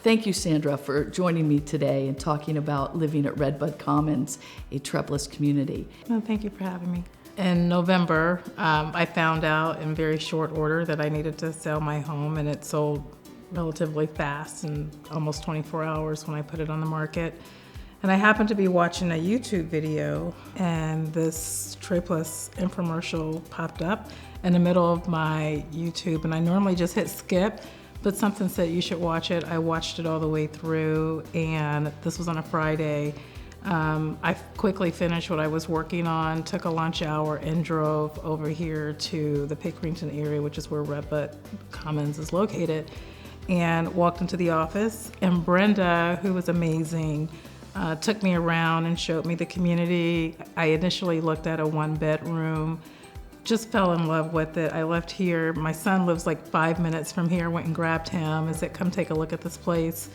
Thank you, Sandra, for joining me today and talking about living at Rebud Commons, a Treplus community. Well, thank you for having me. In November, I found out in very short order that I needed to sell my home, and it sold relatively fast, in almost 24 hours when I put it on the market. And I happened to be watching a YouTube video, and this Treplus infomercial popped up in the middle of my YouTube, and I normally just hit skip, but something said you should watch it. I watched it all the way through, and this was on a Friday. I quickly finished what I was working on, took a lunch hour, and drove over here to the Pickerington area, which is where Rebud Commons is located, and walked into the office. And Brenda, who was amazing, took me around and showed me the community. I initially looked at a 1-bedroom, just fell in love with it. I left here. My son lives like 5 minutes from here, went and grabbed him and said, come take a look at this place.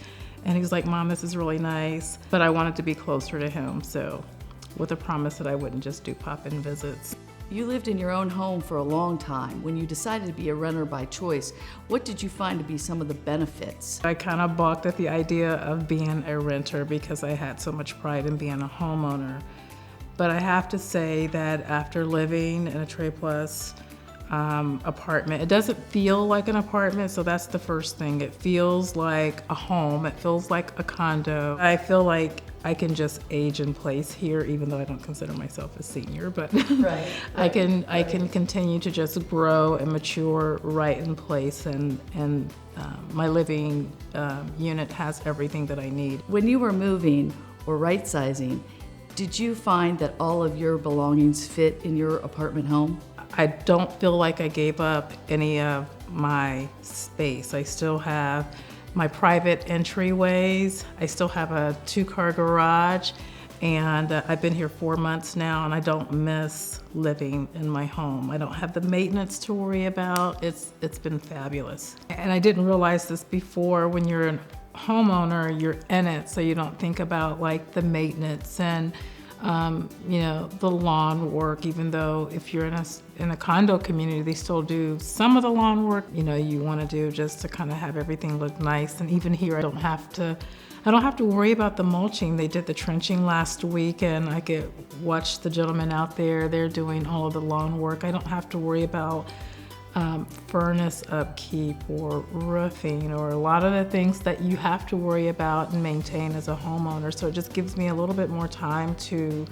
And he's like, Mom, this is really nice. But I wanted to be closer to him, so with a promise that I wouldn't just do pop-in visits. You lived in your own home for a long time. When you decided to be a renter by choice, what did you find to be some of the benefits? I kind of balked at the idea of being a renter because I had so much pride in being a homeowner. But I have to say that after living in a Treplus apartment, it doesn't feel like an apartment, so that's the first thing. It feels like a home. It feels like a condo. I feel like I can just age in place here, even though I don't consider myself a senior, but I can continue to just grow and mature right in place, and my living unit has everything that I need. When you were moving or right-sizing, did you find that all of your belongings fit in your apartment home? I don't feel like I gave up any of my space. I still have my private entryways. I still have a 2-car garage, and I've been here 4 months now, and I don't miss living in my home. I don't have the maintenance to worry about. It's been fabulous. And I didn't realize this before. When you're a homeowner, you're in it, so you don't think about like the maintenance and the lawn work. Even though if you're in a condo community, they still do some of the lawn work you want to do just to kind of have everything look nice. And even here, I don't have to worry about the mulching. They did the trenching last week, and I could watch the gentlemen out there. They're doing all of the lawn work. I don't have to worry about furnace upkeep or roofing, or a lot of the things that you have to worry about and maintain as a homeowner. So it just gives me a little bit more time to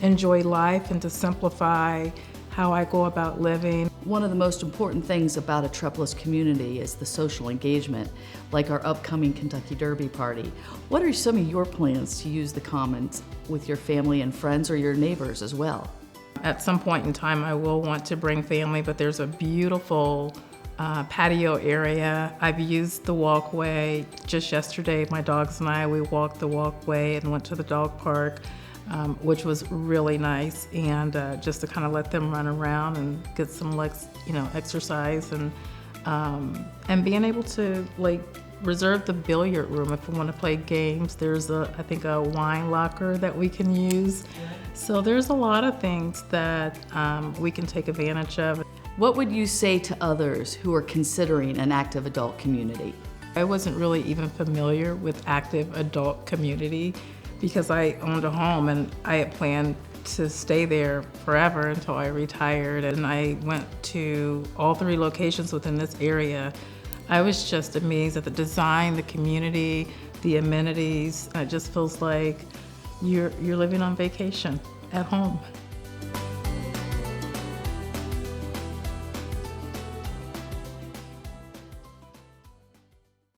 enjoy life and to simplify how I go about living. One of the most important things about a Treplus community is the social engagement, like our upcoming Kentucky Derby party. What are some of your plans to use the Commons with your family and friends, or your neighbors as well? At some point in time, I will want to bring family, but there's a beautiful patio area. I've used the walkway. Just yesterday, my dogs and I, we walked the walkway and went to the dog park, which was really nice, and just to kind of let them run around and get some exercise, and being able to reserve the billiard room if we want to play games. There's I think a wine locker that we can use. So there's a lot of things that we can take advantage of. What would you say to others who are considering an active adult community? I wasn't really even familiar with active adult community because I owned a home, and I had planned to stay there forever until I retired. And I went to all 3 locations within this area. I was just amazed at the design, the community, the amenities. It just feels like you're living on vacation at home.